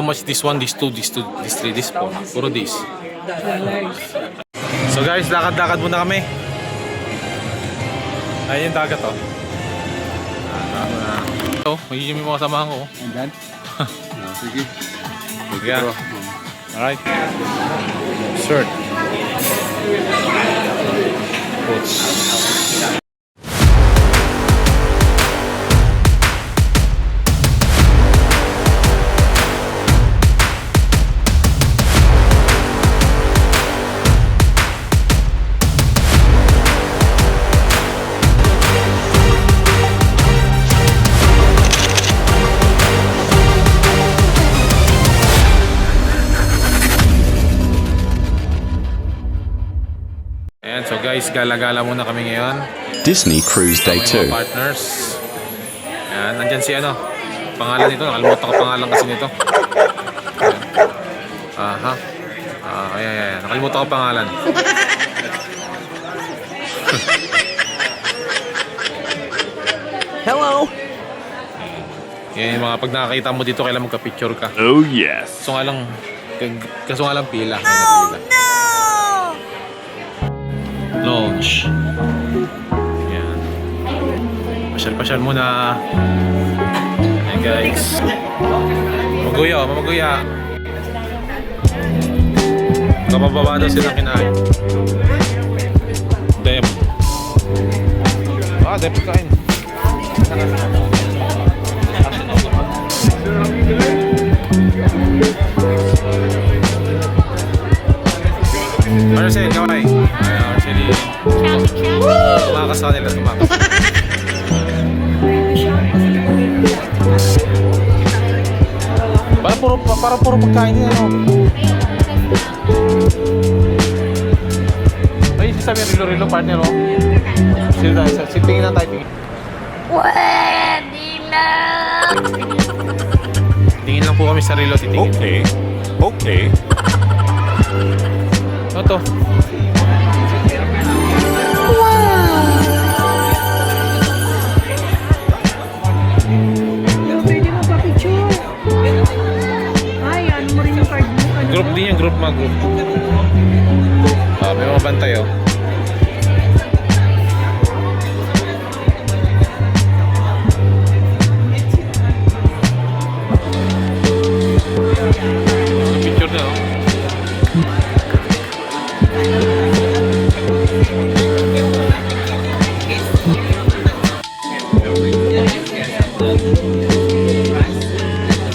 How much this one, this two, this two, this three, this four. Puro this. So guys, lakad-lakad muna kami. Ayun yung dagat oh. Ito, magiging may mga samahan ko. Andyan? Sige. Sige. Alright. Shirt. Boots. Ayan, so guys, gala-gala muna kami ngayon. Disney Cruise Day 2. Partners. Ayan, nandyan si ano, pangalan nito, nakalimutan ko pangalan kasi nito. Aha. Ayan, nakalimutan ko pangalan. Hello. Yan yung mga pag nakakita mo dito, kailangan magka-picture ka. Oh yes. Kaso nga lang pila. Oh, no! Launch. Yan. Pasyal-pasyal muna. Ayan guys. Mamaguya. Kapababa daw silang kinain. Dep. Dep kain. Marcel, kaway. Marcel, tumakas sa kanila, tumakas. Para puro pagkain din, ano? Ay, sabi rilo-rilo partner, oh. Tingin na tayo, tingin. Pwede na! Tingin lang po kami sa rilo, titingin. Okay. Ano to? Pwede mo pa-picture. Ay, ano mo rin yung card mo? Group din yung group. May mga bantay, oh. Picture na, oh.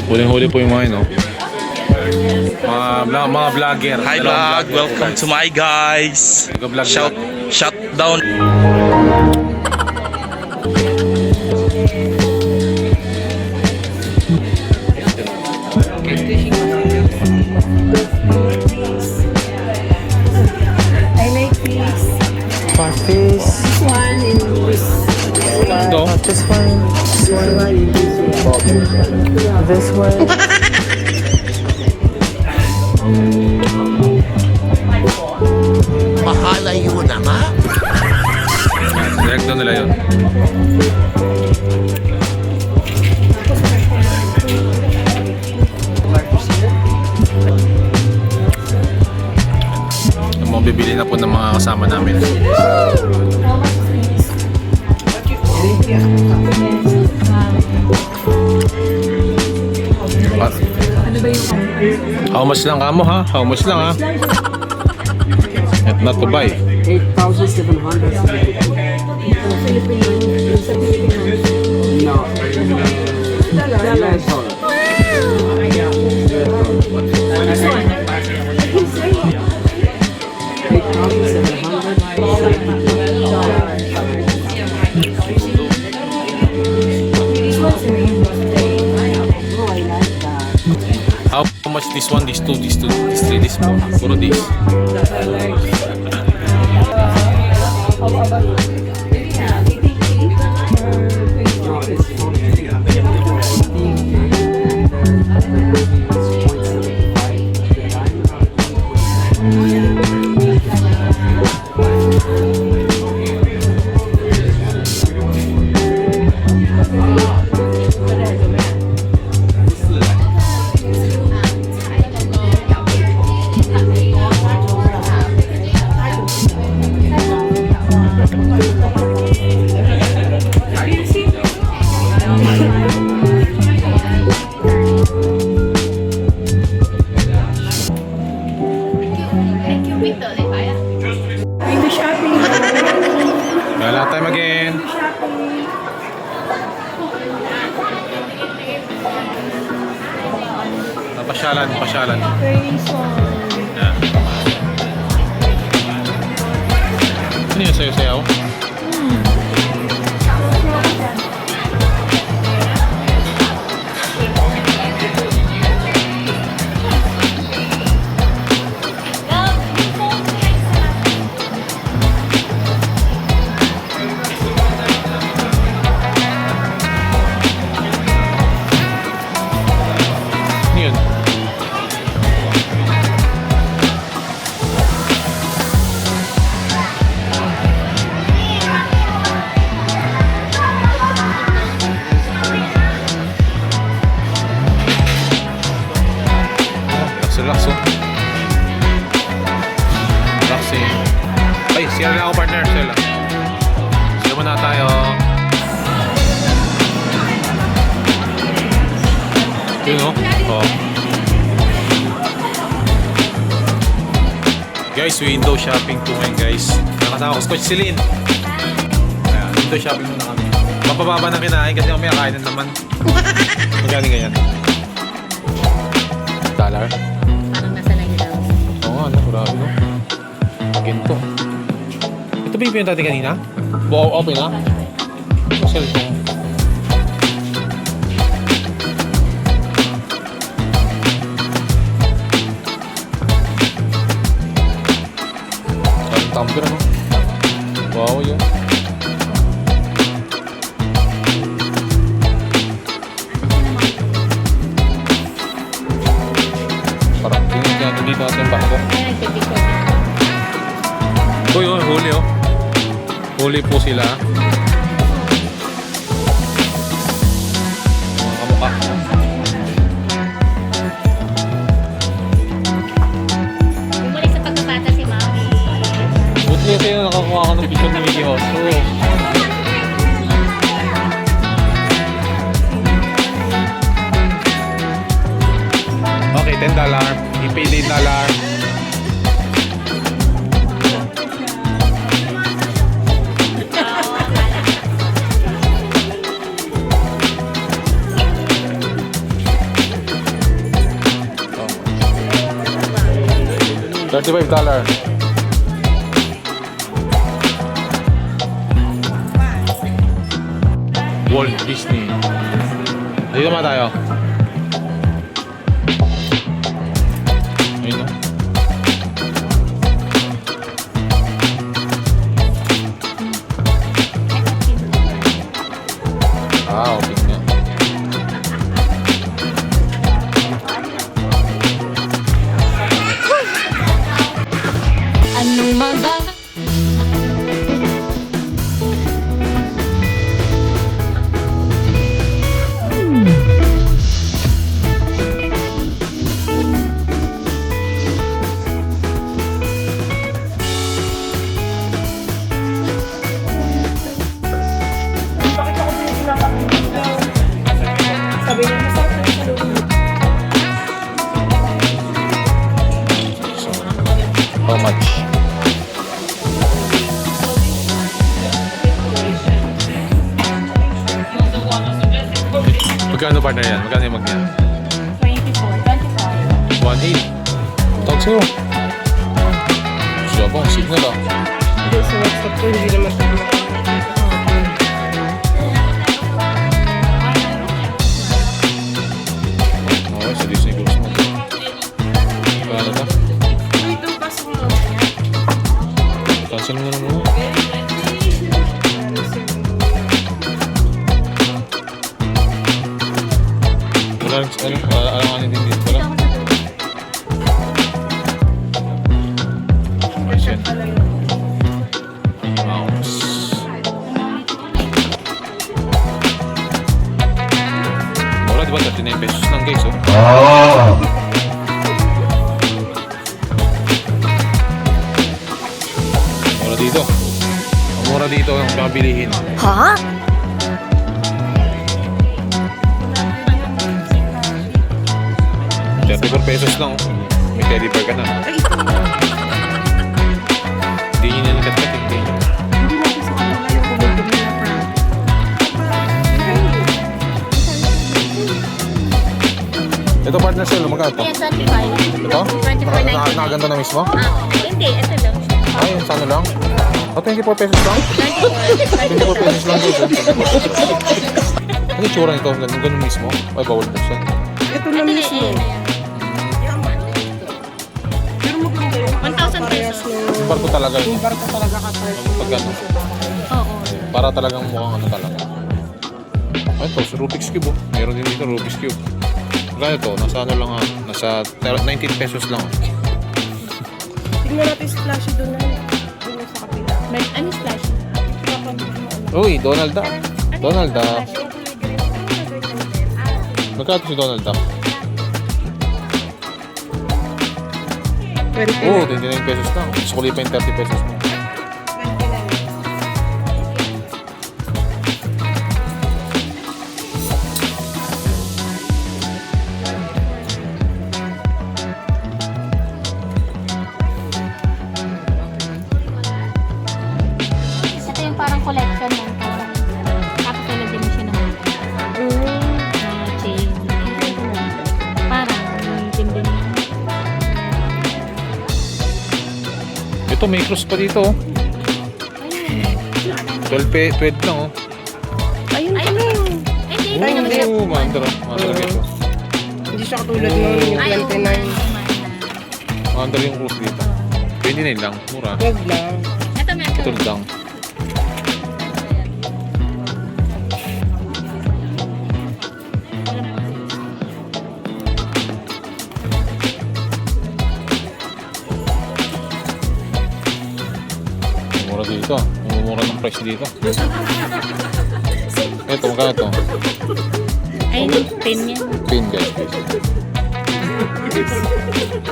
Huling-huli po yung mga yun, oh. Mga vlogger. Hi vlog, welcome to my guys. Shut down. I like this. Pastis. This one and this. Ito. This one. This one. Mahalayo naman. Direct doon nila yun. Bibili na po ng mga kasama namin. Ano ba yung How much lang kamo ha? How much lang ha? At not to buy. 8,700. Sa Pilipinas? No. This one. How much this one, this two, this two, this three, this four? Puro this. pasyalan. Quezon. Yan. Ano yung sayo-sayaw? Ano yun? Relax, oh. Relaxing. Ay, siya lang ako, partner. Siya lang. Siya muna tayo. Yun, oh. Oh. Guys, window shopping po ngayon, guys. Nakasama ko, Coach Celine. Ayan, window shopping muna kami. Mapababa ng kinain kasi kami kakain na naman. Magaling ganyan. $1. Parang nasa 9,000. Oo nga, no? Grabe, no? Ginto. Ito ba yung pinunta natin kanina? Open na? Ito cellphone. Parang tumbler, no? Wow, yun. Parang tingin natin dito natin bako. Kaya nagpipicture. Uy, huli, oh. Huli po sila. Mga kamukha. Bumalik sa pagkabata si Mami. Buti kasi yung nakakuha ka ng picture ni Mickey Mouse. Oo. Okay, $10. I-pay $8. $35. Walt Disney. Dito naman tayo. Ayun, no? Okay nga. Anong magagawa? Sabi niya, masarap na sa loob. How much? Magkano partner yan? Magkano yung mag yan? 24, 25. 1.8. Tawag sa'yo. Siya ba? Signal ah. Hindi sa WhatsApp ko, hindi naman ito. Okay, sa Disney Cruise mo. Paano ba? Ito, pasok mo. Cancel mo na muna. Wala rin, alanganin din dito. Wala. Ayos yan. Mouse. Wala, diba? 39 pesos lang guys, oh. Mura dito. Ang mura dito ang pabilihin. Ha? $34 lang, oh. May teddy bear ka na. Hindi nyo nanikat-kat, hindi. Hindi natin sa kapag yung bumibili na prank. Ito partner sale, magkano to? Kaya 25. Ito? 24.99. Nakaganda na mismo? Hindi, ito lang. Ay, sa ano lang? O, 24 pesos lang? 24 pesos lang dito. Ano yung tsura nito? Ganun mismo? Ay, bawal buksan. Ito na mismo. Pero maganda yun. 1,000 pesos. Yung barko talaga yun. Yung barko talaga kapal. Pag ano, Oo. para talagang mukhang ano talaga. Ay, ito, Rubik's Cube oh. Meron din dito Rubik's Cube. Magkano ito? Nasa ano lang nasa 19 pesos lang. Tingnan natin si Flashy doon na. Doon sa kapila. Ano splash? Uy, Donald Duck. Donald Duck. Magkano si Donald Duck? 20 Oo, 29 pesos lang. Sukuli pa yung 30 pesos mo. Ito yung parang collection yan. Tapos nalagyan mo siya ng chain. Parang tindi niya. Ito, may cross pa dito oh. 12 lang oh. Ayun Ay, pala. hindi. Ay, hindi. Oo, mandara. Mandara ito. Hindi siya katulad nung yung Ay, oo, 29. Mandara yung cross dito. 29 lang, mura. Wag lang. Ito meron. Ito lang. Mura dito. Mumura ng price dito. Ito, magkano ito? Ay, pin niya. Pin guys, please.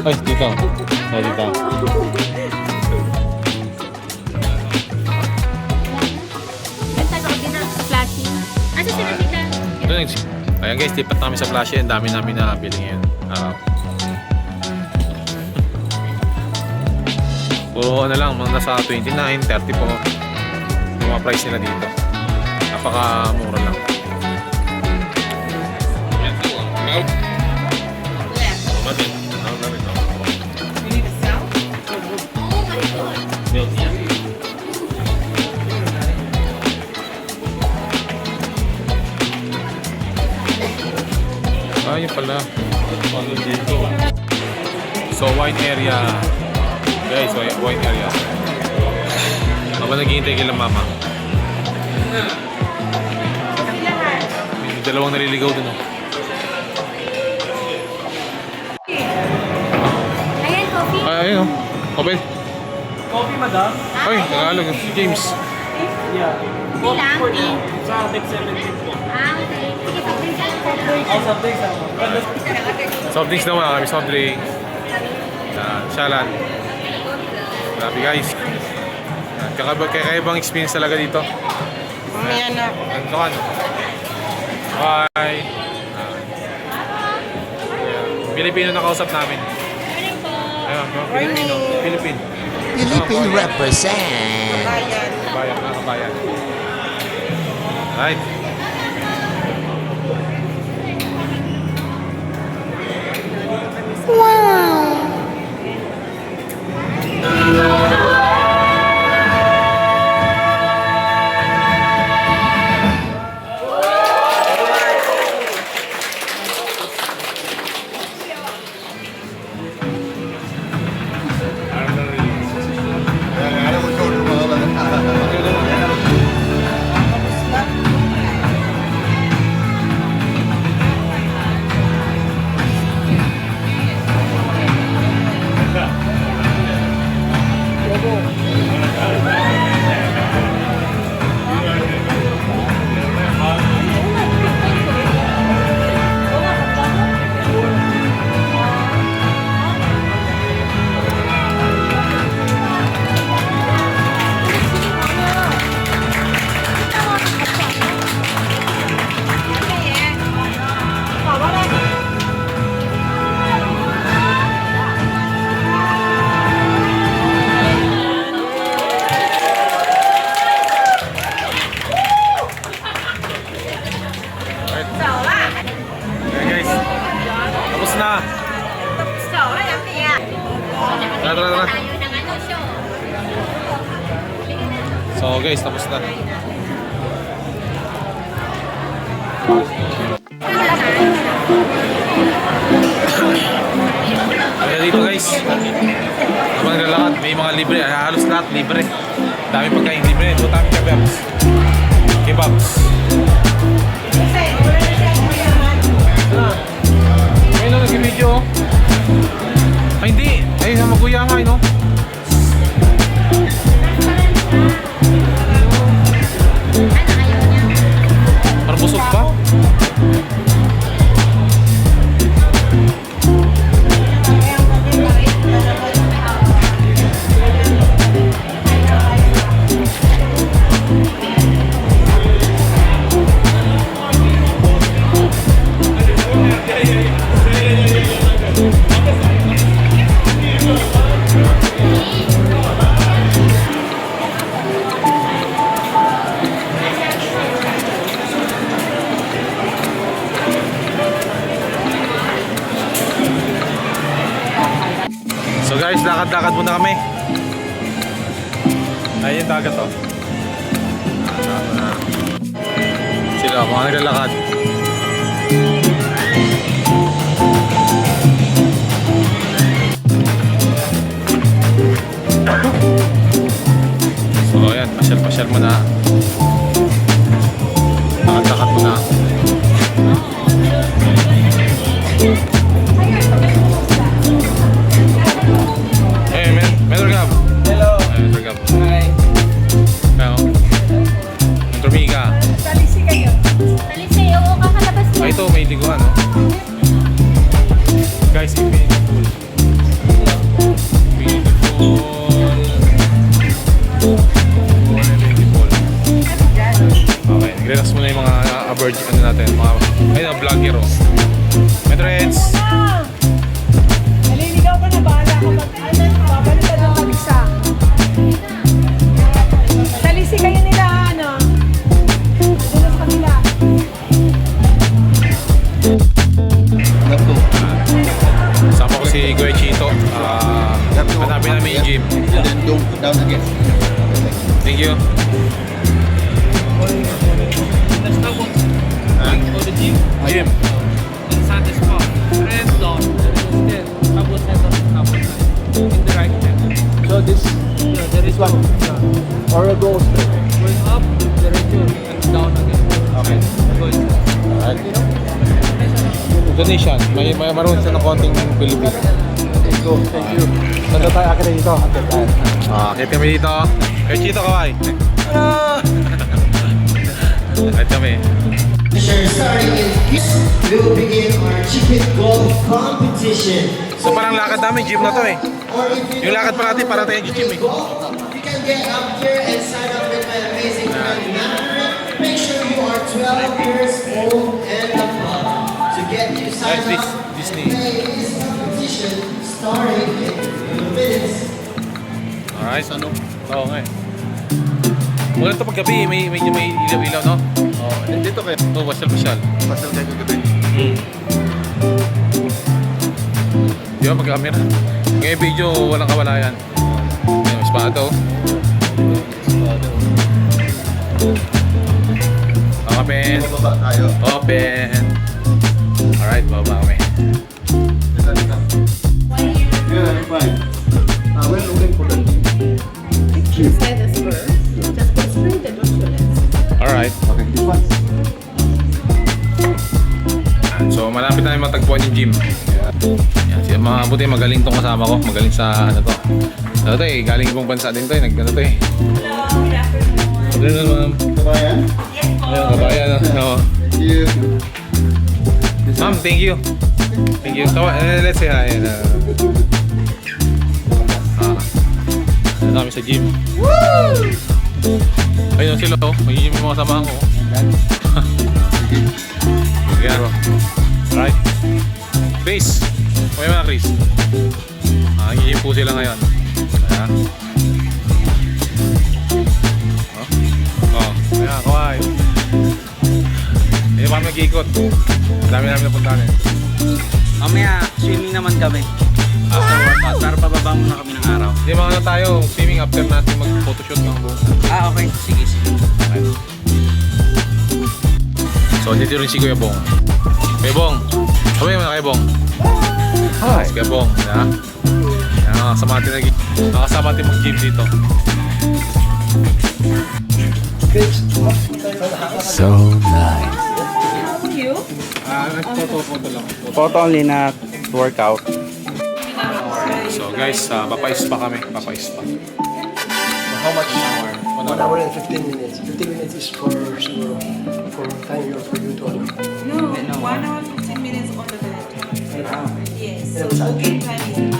Ay, dito. Ay, dito. Basta ko din ang flashy. Asa sila sila? Ito next. Ayan guys, lipat namin sa flash. Ang dami namin na nabili ngayon. Puro ano lang, mga nasa 29, 30 po. Yung mga price nila dito. Napaka-mura lang. Ah, yun pala. So, wine area. Guys, wine area. Habang naghihintay kila mama. May dalawang naliligaw dun oh. Ayan, coffee. Ay, ayun oh. Kapit. Coffee, madam? Ay, Tagalog. James. Yeah. Hindi lang, tea. Sa Tech 17 po. Okay. Sige, pag-drink ka. Oh, sa Tech Soft drinks naman kami. Soft drink. Shalan. Grabe guys. Kakaibang experience talaga dito. Mamaya na. Kawan. Bye. Pilipino na kausap namin. Ayun, Pilipino. Philippine. Philippine represent. Ayan. Kabayan, mga kabayan. Right. Tara, tara, tara. So guys, tapos na. Kaya dito guys, habang naglalakad, may mga libre, halos lahat libre. Dami pagkain libre, ito dami kebabs. Kebabs. Ayun lang nag-video. Ay hindi, ayun na maguya nga no. Parang busog pa. So guys, lakad-lakad muna kami. Ayun yung dagat oh. Sila, mga naglalakad. So ayan, pasyal-pasyal muna. Lakad-lakad muna. Hey man, Mr. Gab. Hello. Hey, Mr. Gab. Hi. Kaya Mr. Mika. Talisay, oo, kakalabas mo. Ay, ito, may liguan, no? Guys, infinity pool. Infinity pool. Infinity pool. Okay, nag-relax muna yung mga average, ano natin, mga, ayun, ang vlogger, oh. Metreds! Naliligaw ka na, bahala ka mag... Babalik ka ng kabisa. Talisi kayo nila, ano? Dulos kanila. Kasama ko si Kuya Chito. Hanapin namin yung gym. And then go down again. Thank you. Let's go for the gym. Gym. Inside the spot. And down. Then Abu center. In the right hand. So this, there is one. Or go straight. Going up, there is two. And down again. Okay. Going. Donation. May marunong siya ng konting Pilipino. Let's go. Thank you. Saan tayo akit dito? Akit kami dito. Kaya Chito, kaway. Akit kami. Starting in we will begin our chicken golf competition. So parang lakad namin, gym na to eh. Or if you Yung lakad pa natin para tayo gym eh. golf, you can get up here and sign up with my amazing friend Mandarin. Make sure you are 12 years old and above to get you signed Guys, up Disney. and play this competition starting in a few minutes. Alright. Oo nga eh. Mula ito paggabi, medyo may ilaw-ilaw, no? Oh, dito kayo. Oo, pasyal-pasyal. Pasal kayo kagabi. Di ba pag-camera? Ngayon video, walang kawalayan. May espada oh. Open. Baba tayo. Open. Alright, baba kami. Yeah, I'm fine. We're looking for the Inside the spur. Just go straight and don't go left. Alright. Okay, this one. So malapit na yung matagpuan yung gym. Yan, siya mabuti magaling tong kasama ko. Magaling sa ano to. Ano to eh, galing ibang bansa din to eh. Nag-ano to eh. Hello, ma'am. Kabayan? Ayun, kabayan. No. Thank you. Ma'am, thank you. Thank you. Let's say hi. Ano kami sa gym. Ayun sila oh. May gym yung mga samahan ko. Yan. Right. Chris. Okay mga Chris. Nag-gym po sila ngayon. Ayan. Ayan, kawai. Hindi pa kami nag-iikot. Dami namin napuntahan eh. Mamaya, swimming naman kami. Para pababa muna kami ng araw. Hindi mga tayo, swimming after natin mag-photoshoot ng buong. Okay. Sige. So, dito rin si Kuya Bong. Kuya Bong! Sabay mo na Kuya Bong. Hi! Si Kuya Bong, ha? Yan, nakasama natin mag-gym dito. So nice. Nagphoto lang. Photo only na workout. So guys, papais pa kami. Papais pa. How much? 1 hour and 15 minutes. 15 minutes is for time for you to ano. No, 1 hour 15 minutes on the bed. Yes. So smoking time is 9.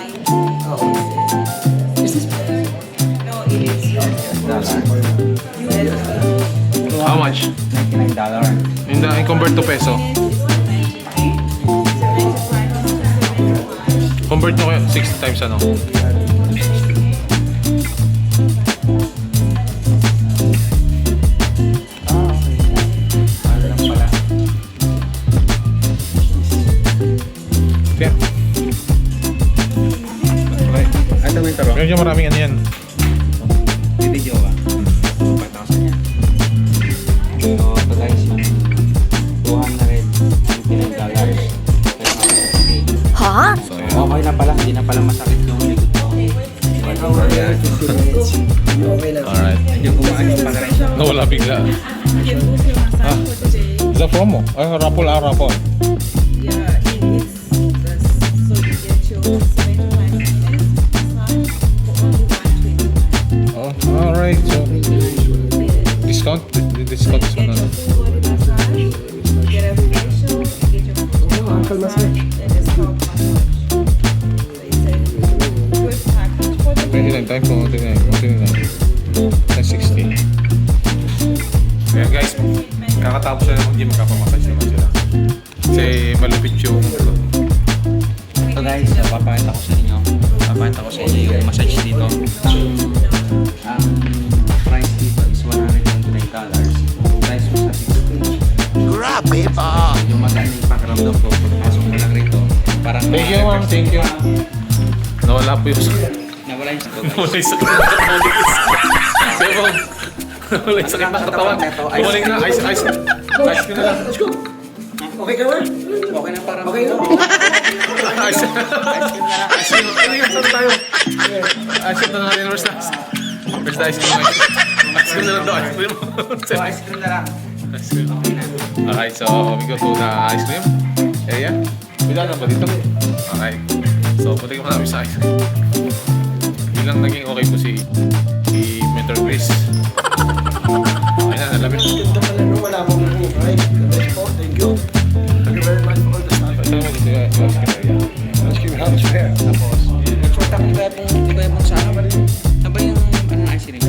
Is this No, it is. How much? $99. I-convert to peso. Convert nyo kayo 60 times ano? Kaya. Ito may taro. Medyo maraming ano yan. Video ba? 5,000 yan. So, ito guys, yung $299. Ha? So, yun. Okay na pala, hindi na pala masakit yung likod ko. 1 hour and 15 minutes. Okay na. Alright. Yung gumaan yung pagkain. Nawala bigla. You can book your massage for today. Is that promo? Ay, rapol, rapol. Yeah, it is. So you get your 75 minutes massage for only 120. Oh, alright. So, discount? The discount is Get ano? your full body massage, you get a facial, you get your full ankle massage. and a scalp massage. So it's a good package for the 29 times 129. 60. Ayan guys, kakatapos na ng gym, magkapamassage naman sila. Kasi malupit yung So guys, papakita ko sa inyo. Papakita ko sa inyo yung massage dito. Ang price dito is $129. Price mo sa 60. Grabe pa! Yung maganda yung pakiramdam ko. Pagpasok mo lang rito. Parang Thank you ma'am, thank you. Nawala po yung nawala yung sakit. nawala yung sakit. Sebo, nawala yung sakit ng katawan. Bumalik na, ice ko na lang. Let's go. Okay ka ba? Okay na parang Okay na. Ice cream. Saan tayo? Ice cream na natin. Where's the ice cream? Ice cream na lang daw, ice cream. So, ice cream na lang. Ice cream. Okay, so we go to the ice cream area. Bila na ba dito? Okay. So, punta ko namin sa ice cream. Bilang naging okay po si Mentor Chris. Okay na, nalamin. Ganda pala nung wala akong narinig, right? The best po. Thank you. Thank you very much for all the stuff. Ito naman dito yung ice cream area. Let's give you house fair. Tapos, Di ba yung sa ano? Ano ba yung ice cream?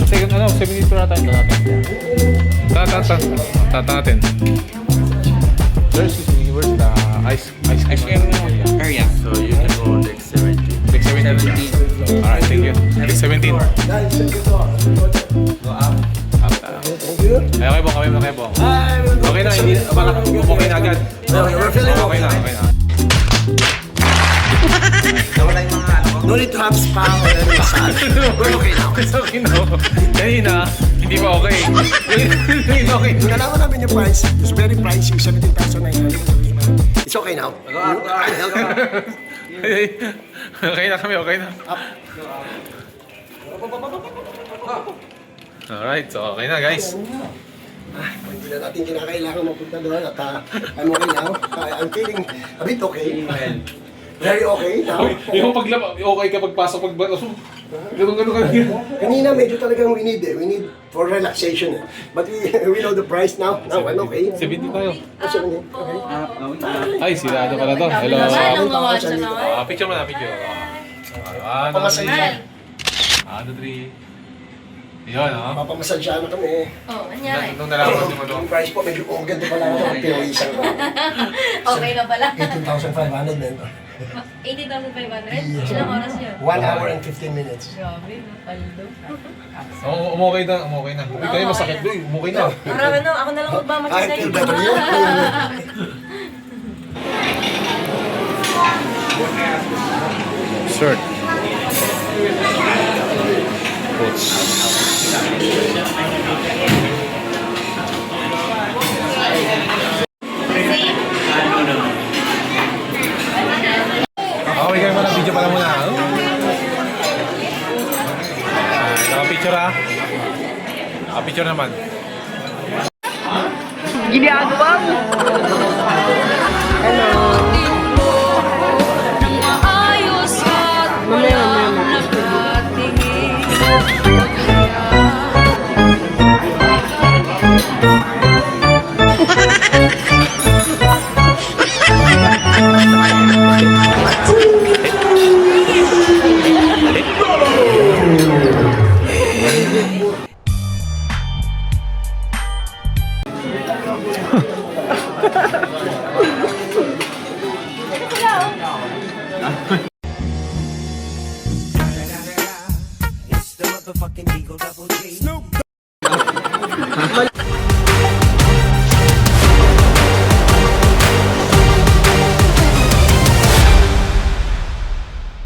second, 72 na tayo natin. Tata natin. Sir, excuse me, where's the ice Ice cream area? area. So you can go next 70. Like 17. Alright, thank you. Like 17. Guys, thank you to all. Go up. Thank you. Ay, okay po, kami na kayo po. Hi, we'll go. Okay na, hindi baka okay na agad. We're feeling Okay na, okay na. Nawala yung mga ano ko. No need to have spa or any massage. We're okay now. It's okay na. Kanina, hindi pa okay. Ngayon okay. Nalaman namin yung price. It's very pricey, 17,900. It's okay now. Okay na kami, okay na. Alright, so okay na guys. Hindi na natin kinakailangan mapunta doon at I'm okay now. I'm feeling a bit okay. Very okay now. Yung paglaba, okay ka pagpasok, ganun ka lang yan. Kanina medyo talagang we need for relaxation. But we know the price now. Now I'm okay. 70 tayo. Okay. Ay, sila ano pala to. Hello. Anong gawa siya naman? Picture mo na, picture. Pamasaya. 3. Yun, ha? Papamassadya na kami. Oh, anyari. Nung nalaman mo Yung price po medyo ganito pala ako. Pero isang Okay na pala. 18,500 men. 80,500? Ilang oras yun? 1 hour and 15 minutes. Grabe, paldo. umukay na, umukay na. Uy, kayo masakit doy, umukay na. Parang ano, ako na lang magmamatch I na feel yun. better yun. dessert. Fruits. Okay kayo pala, video pala muna. Naka-picture ha? Naka-picture naman. Ginagawa mo.